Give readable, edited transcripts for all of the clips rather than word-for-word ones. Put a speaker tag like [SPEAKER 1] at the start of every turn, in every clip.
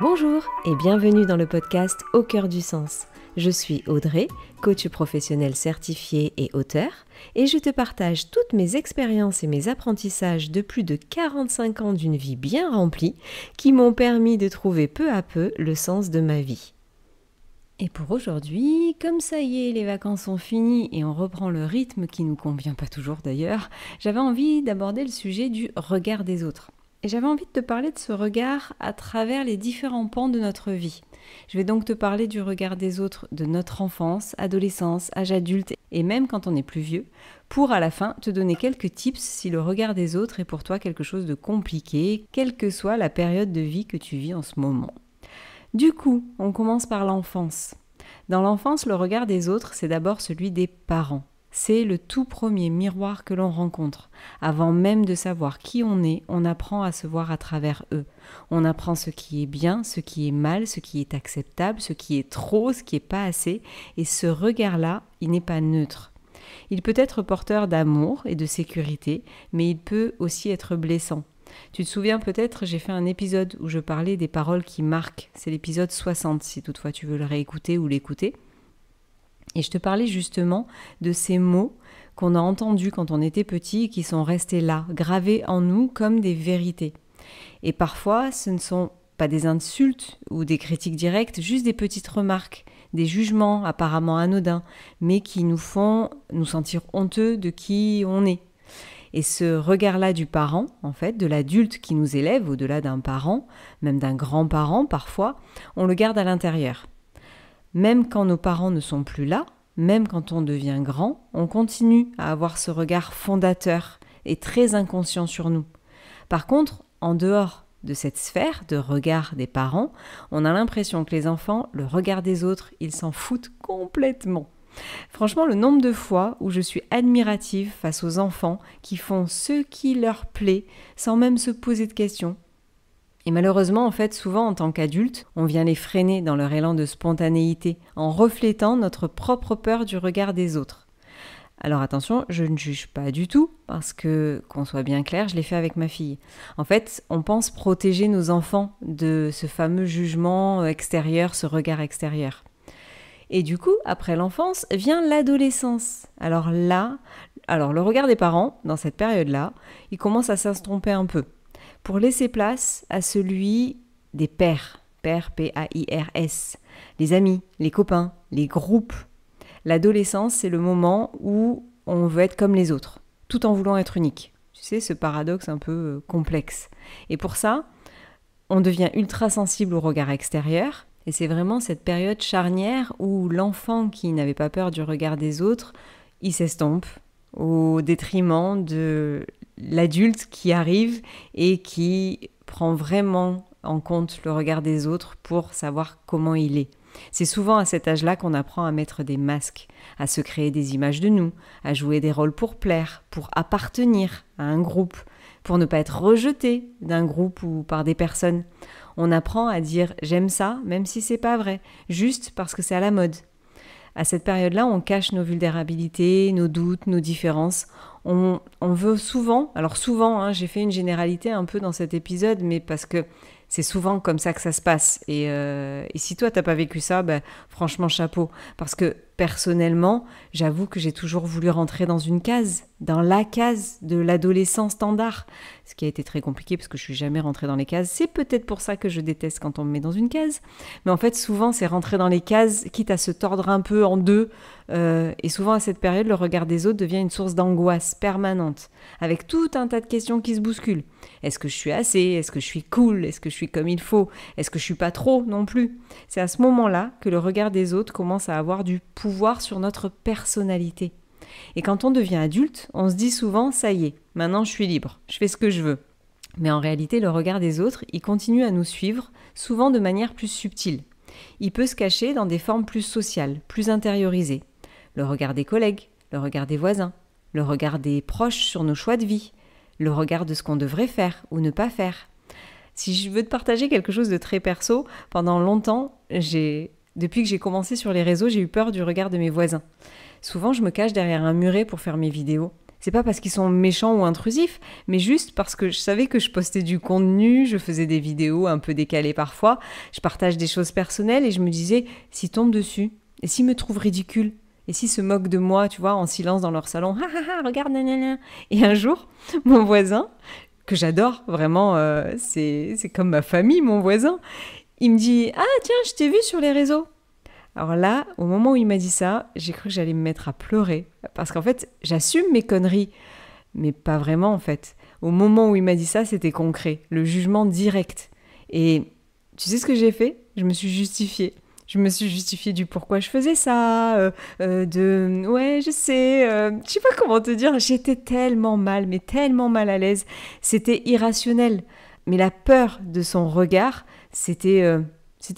[SPEAKER 1] Bonjour et bienvenue dans le podcast Au cœur du sens. Je suis Audrey, coach professionnel certifié et auteur, et je te partage toutes mes expériences et mes apprentissages de plus de 45 ans d'une vie bien remplie qui m'ont permis de trouver peu à peu le sens de ma vie. Et pour aujourd'hui, comme ça y est, les vacances sont finies et on reprend le rythme qui nous convient pas toujours d'ailleurs, j'avais envie d'aborder le sujet du regard des autres. Et j'avais envie de te parler de ce regard à travers les différents pans de notre vie. Je vais donc te parler du regard des autres de notre enfance, adolescence, âge adulte et même quand on est plus vieux, pour à la fin te donner quelques tips si le regard des autres est pour toi quelque chose de compliqué, quelle que soit la période de vie que tu vis en ce moment. Du coup, on commence par l'enfance. Dans l'enfance, le regard des autres, c'est d'abord celui des parents. C'est le tout premier miroir que l'on rencontre. Avant même de savoir qui on apprend à se voir à travers eux. On apprend ce qui est bien, ce qui est mal, ce qui est acceptable, ce qui est trop, ce qui n'est pas assez. Et ce regard-là, il n'est pas neutre. Il peut être porteur d'amour et de sécurité, mais il peut aussi être blessant. Tu te souviens peut-être, j'ai fait un épisode où je parlais des paroles qui marquent. C'est l'épisode 60, si toutefois tu veux le réécouter ou l'écouter. Et je te parlais justement de ces mots qu'on a entendus quand on était petit et qui sont restés là, gravés en nous comme des vérités. Et parfois, ce ne sont pas des insultes ou des critiques directes, juste des petites remarques, des jugements apparemment anodins, mais qui nous font nous sentir honteux de qui on est. Et ce regard-là du parent, en fait, de l'adulte qui nous élève, au-delà d'un parent, même d'un grand-parent parfois, on le garde à l'intérieur. Même quand nos parents ne sont plus là, même quand on devient grand, on continue à avoir ce regard fondateur et très inconscient sur nous. Par contre, en dehors de cette sphère de regard des parents, on a l'impression que les enfants, le regard des autres, ils s'en foutent complètement. Franchement, le nombre de fois où je suis admirative face aux enfants qui font ce qui leur plaît sans même se poser de questions. Et malheureusement, en fait, souvent en tant qu'adulte, on vient les freiner dans leur élan de spontanéité en reflétant notre propre peur du regard des autres. Alors attention, je ne juge pas du tout parce que, qu'on soit bien clair, je l'ai fait avec ma fille. En fait, on pense protéger nos enfants de ce fameux jugement extérieur, ce regard extérieur. Et du coup, après l'enfance, vient l'adolescence. Alors le regard des parents, dans cette période-là, il commence à s'estomper un peu, pour laisser place à celui des pairs, P-A-I-R-S, les amis, les copains, les groupes. L'adolescence, c'est le moment où on veut être comme les autres, tout en voulant être unique. Tu sais, ce paradoxe un peu complexe. Et pour ça, on devient ultra sensible au regard extérieur. Et c'est vraiment cette période charnière où l'enfant qui n'avait pas peur du regard des autres, il s'estompe au détriment de l'adulte qui arrive et qui prend vraiment en compte le regard des autres pour savoir comment il est. C'est souvent à cet âge-là qu'on apprend à mettre des masques, à se créer des images de nous, à jouer des rôles pour plaire, pour appartenir à un groupe, pour ne pas être rejeté d'un groupe ou par des personnes. On apprend à dire « j'aime ça » même si c'est pas vrai, juste parce que c'est à la mode. À cette période-là, on cache nos vulnérabilités, nos doutes, nos différences. On veut souvent, j'ai fait une généralité un peu dans cet épisode, mais parce que c'est souvent comme ça que ça se passe. Et si toi, t'as pas vécu ça, franchement, chapeau. Parce que personnellement, j'avoue que j'ai toujours voulu rentrer dans une case, dans la case de l'adolescent standard. Ce qui a été très compliqué parce que je suis jamais rentrée dans les cases. C'est peut-être pour ça que je déteste quand on me met dans une case. Mais en fait, souvent, c'est rentrer dans les cases, quitte à se tordre un peu en deux. Et souvent, à cette période, le regard des autres devient une source d'angoisse permanente, avec tout un tas de questions qui se bousculent. Est-ce que je suis assez ? Est-ce que je suis cool ? Est-ce que je suis comme il faut ? Est-ce que je suis pas trop non plus ? C'est à ce moment-là que le regard des autres commence à avoir du pouvoir sur notre personnalité. Et quand on devient adulte, on se dit souvent « ça y est, maintenant je suis libre, je fais ce que je veux ». Mais en réalité, le regard des autres, il continue à nous suivre, souvent de manière plus subtile. Il peut se cacher dans des formes plus sociales, plus intériorisées. Le regard des collègues, le regard des voisins, le regard des proches sur nos choix de vie, le regard de ce qu'on devrait faire ou ne pas faire. Si je veux te partager quelque chose de très perso, pendant longtemps, depuis que j'ai commencé sur les réseaux, j'ai eu peur du regard de mes voisins. Souvent, je me cache derrière un muret pour faire mes vidéos. C'est pas parce qu'ils sont méchants ou intrusifs, mais juste parce que je savais que je postais du contenu, je faisais des vidéos un peu décalées parfois, je partage des choses personnelles et je me disais, s'ils tombent dessus, et s'ils me trouvent ridicule, et s'ils se moquent de moi, tu vois, en silence dans leur salon, ha ha ha, regarde, nanana. Et un jour, mon voisin, que j'adore, vraiment, c'est comme ma famille, mon voisin, il me dit, ah tiens, je t'ai vu sur les réseaux. Alors là, au moment où il m'a dit ça, j'ai cru que j'allais me mettre à pleurer. Parce qu'en fait, j'assume mes conneries, mais pas vraiment en fait. Au moment où il m'a dit ça, c'était concret, le jugement direct. Et tu sais ce que j'ai fait ? Je me suis justifiée. Je me suis justifiée du pourquoi je faisais ça, ouais, je sais, je sais pas comment te dire, j'étais tellement mal, mais tellement mal à l'aise. C'était irrationnel. Mais la peur de son regard, c'était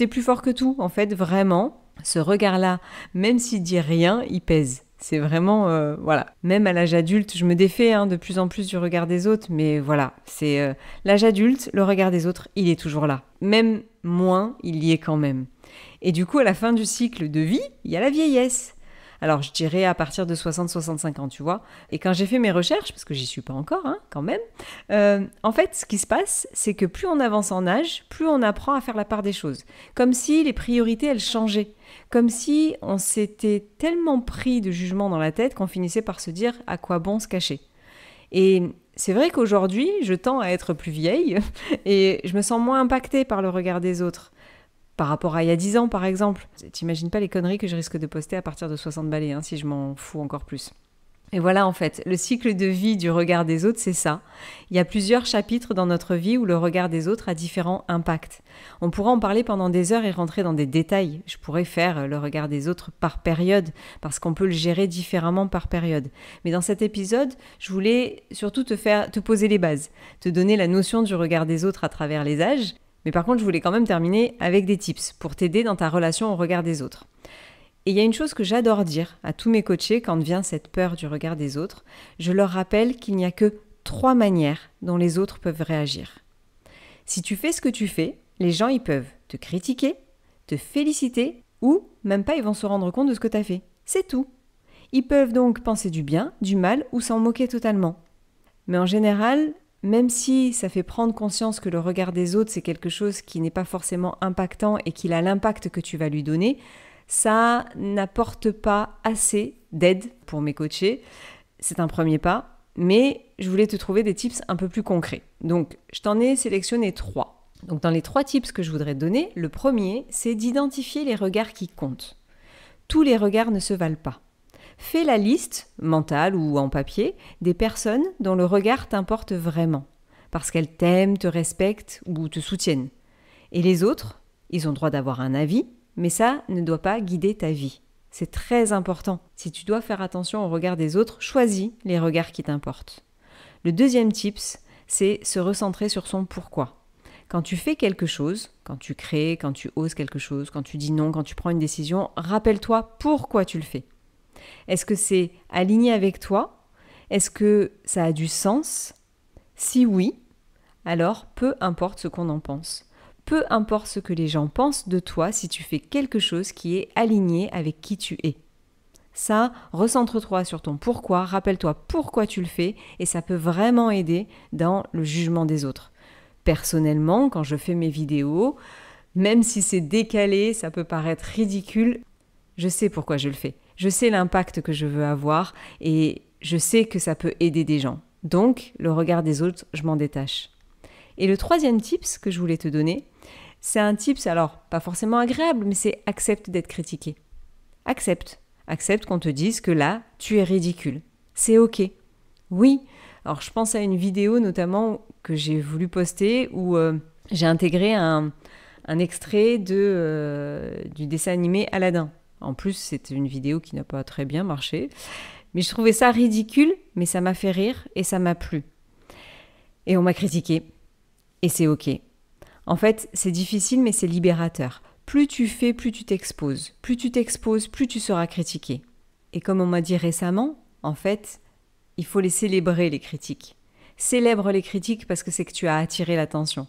[SPEAKER 1] plus fort que tout, en fait, vraiment. Ce regard-là, même s'il dit rien, il pèse. C'est vraiment, voilà. Même à l'âge adulte, je me défais de plus en plus du regard des autres, mais voilà, c'est l'âge adulte, le regard des autres, il est toujours là. Même moins, il y est quand même. Et du coup, à la fin du cycle de vie, il y a la vieillesse. Alors, je dirais à partir de 60-65 ans, tu vois. Et quand j'ai fait mes recherches, parce que j'y suis pas encore, quand même, en fait, ce qui se passe, c'est que plus on avance en âge, plus on apprend à faire la part des choses. Comme si les priorités, elles changeaient. Comme si on s'était tellement pris de jugement dans la tête qu'on finissait par se dire à quoi bon se cacher. Et c'est vrai qu'aujourd'hui, je tends à être plus vieille et je me sens moins impactée par le regard des autres. Par rapport à il y a 10 ans, par exemple. T'imagines pas les conneries que je risque de poster à partir de 60 balais, si je m'en fous encore plus. Et voilà, en fait, le cycle de vie du regard des autres, c'est ça. Il y a plusieurs chapitres dans notre vie où le regard des autres a différents impacts. On pourra en parler pendant des heures et rentrer dans des détails. Je pourrais faire le regard des autres par période, parce qu'on peut le gérer différemment par période. Mais dans cet épisode, je voulais surtout te poser les bases, te donner la notion du regard des autres à travers les âges. Mais par contre, je voulais quand même terminer avec des tips pour t'aider dans ta relation au regard des autres. Et il y a une chose que j'adore dire à tous mes coachés quand vient cette peur du regard des autres. Je leur rappelle qu'il n'y a que 3 manières dont les autres peuvent réagir. Si tu fais ce que tu fais, les gens ils peuvent te critiquer, te féliciter ou même pas ils vont se rendre compte de ce que tu as fait. C'est tout. Ils peuvent donc penser du bien, du mal ou s'en moquer totalement. Mais en général, même si ça fait prendre conscience que le regard des autres, c'est quelque chose qui n'est pas forcément impactant et qu'il a l'impact que tu vas lui donner, ça n'apporte pas assez d'aide pour mes coachés. C'est un premier pas, mais je voulais te trouver des tips un peu plus concrets. Donc, je t'en ai sélectionné 3. Donc, dans les 3 tips que je voudrais te donner, le premier, c'est d'identifier les regards qui comptent. Tous les regards ne se valent pas. Fais la liste, mentale ou en papier, des personnes dont le regard t'importe vraiment, parce qu'elles t'aiment, te respectent ou te soutiennent. Et les autres, ils ont le droit d'avoir un avis, mais ça ne doit pas guider ta vie. C'est très important. Si tu dois faire attention au regard des autres, choisis les regards qui t'importent. Le deuxième tips, c'est se recentrer sur son pourquoi. Quand tu fais quelque chose, quand tu crées, quand tu oses quelque chose, quand tu dis non, quand tu prends une décision, rappelle-toi pourquoi tu le fais. Est-ce que c'est aligné avec toi ? Est-ce que ça a du sens ? Si oui, alors peu importe ce qu'on en pense. Peu importe ce que les gens pensent de toi si tu fais quelque chose qui est aligné avec qui tu es. Ça, recentre-toi sur ton pourquoi, rappelle-toi pourquoi tu le fais et ça peut vraiment aider dans le jugement des autres. Personnellement, quand je fais mes vidéos, même si c'est décalé, ça peut paraître ridicule, je sais pourquoi je le fais. Je sais l'impact que je veux avoir et je sais que ça peut aider des gens. Donc, le regard des autres, je m'en détache. Et le troisième tips que je voulais te donner, c'est un tips, alors pas forcément agréable, mais c'est accepte d'être critiqué. Accepte qu'on te dise que là, tu es ridicule. C'est ok. Oui, alors je pense à une vidéo notamment que j'ai voulu poster où j'ai intégré un extrait du dessin animé Aladdin. En plus, c'était une vidéo qui n'a pas très bien marché. Mais je trouvais ça ridicule, mais ça m'a fait rire et ça m'a plu. Et on m'a critiqué. Et c'est ok. En fait, c'est difficile, mais c'est libérateur. Plus tu fais, plus tu t'exposes. Plus tu t'exposes, plus tu seras critiqué. Et comme on m'a dit récemment, en fait, il faut les célébrer, les critiques. Célèbre les critiques parce que c'est que tu as attiré l'attention.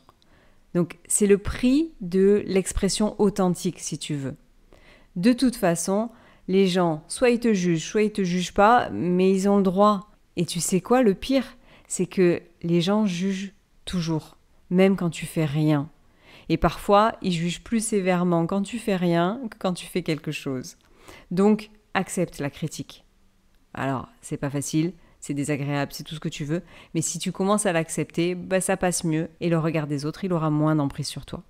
[SPEAKER 1] Donc, c'est le prix de l'expression authentique, si tu veux. De toute façon, les gens, soit ils te jugent pas, mais ils ont le droit. Et tu sais quoi, le pire, c'est que les gens jugent toujours, même quand tu fais rien. Et parfois, ils jugent plus sévèrement quand tu fais rien que quand tu fais quelque chose. Donc, accepte la critique. Alors, c'est pas facile, c'est désagréable, c'est tout ce que tu veux, mais si tu commences à l'accepter, ça passe mieux et le regard des autres, il aura moins d'emprise sur toi.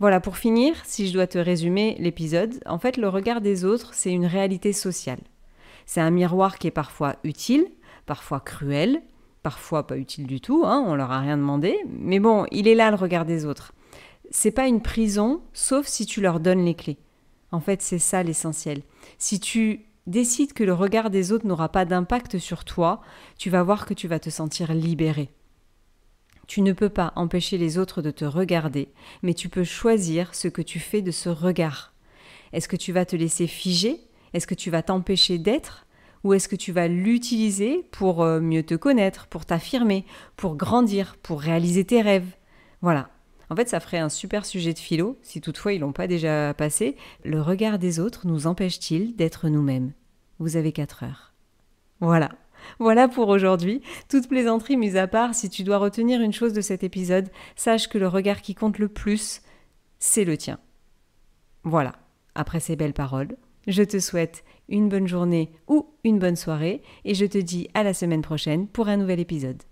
[SPEAKER 1] Voilà, pour finir, si je dois te résumer l'épisode, en fait, le regard des autres, c'est une réalité sociale. C'est un miroir qui est parfois utile, parfois cruel, parfois pas utile du tout, on leur a rien demandé, mais bon, il est là le regard des autres. C'est pas une prison, sauf si tu leur donnes les clés. En fait, c'est ça l'essentiel. Si tu décides que le regard des autres n'aura pas d'impact sur toi, tu vas voir que tu vas te sentir libéré. Tu ne peux pas empêcher les autres de te regarder, mais tu peux choisir ce que tu fais de ce regard. Est-ce que tu vas te laisser figer ? Est-ce que tu vas t'empêcher d'être ? Ou est-ce que tu vas l'utiliser pour mieux te connaître, pour t'affirmer, pour grandir, pour réaliser tes rêves ? Voilà. En fait, ça ferait un super sujet de philo, si toutefois ils l'ont pas déjà passé. Le regard des autres nous empêche-t-il d'être nous-mêmes ? Vous avez 4 heures. Voilà pour aujourd'hui. Toute plaisanterie mise à part, si tu dois retenir une chose de cet épisode, sache que le regard qui compte le plus, c'est le tien. Voilà. Après ces belles paroles, je te souhaite une bonne journée ou une bonne soirée et je te dis à la semaine prochaine pour un nouvel épisode.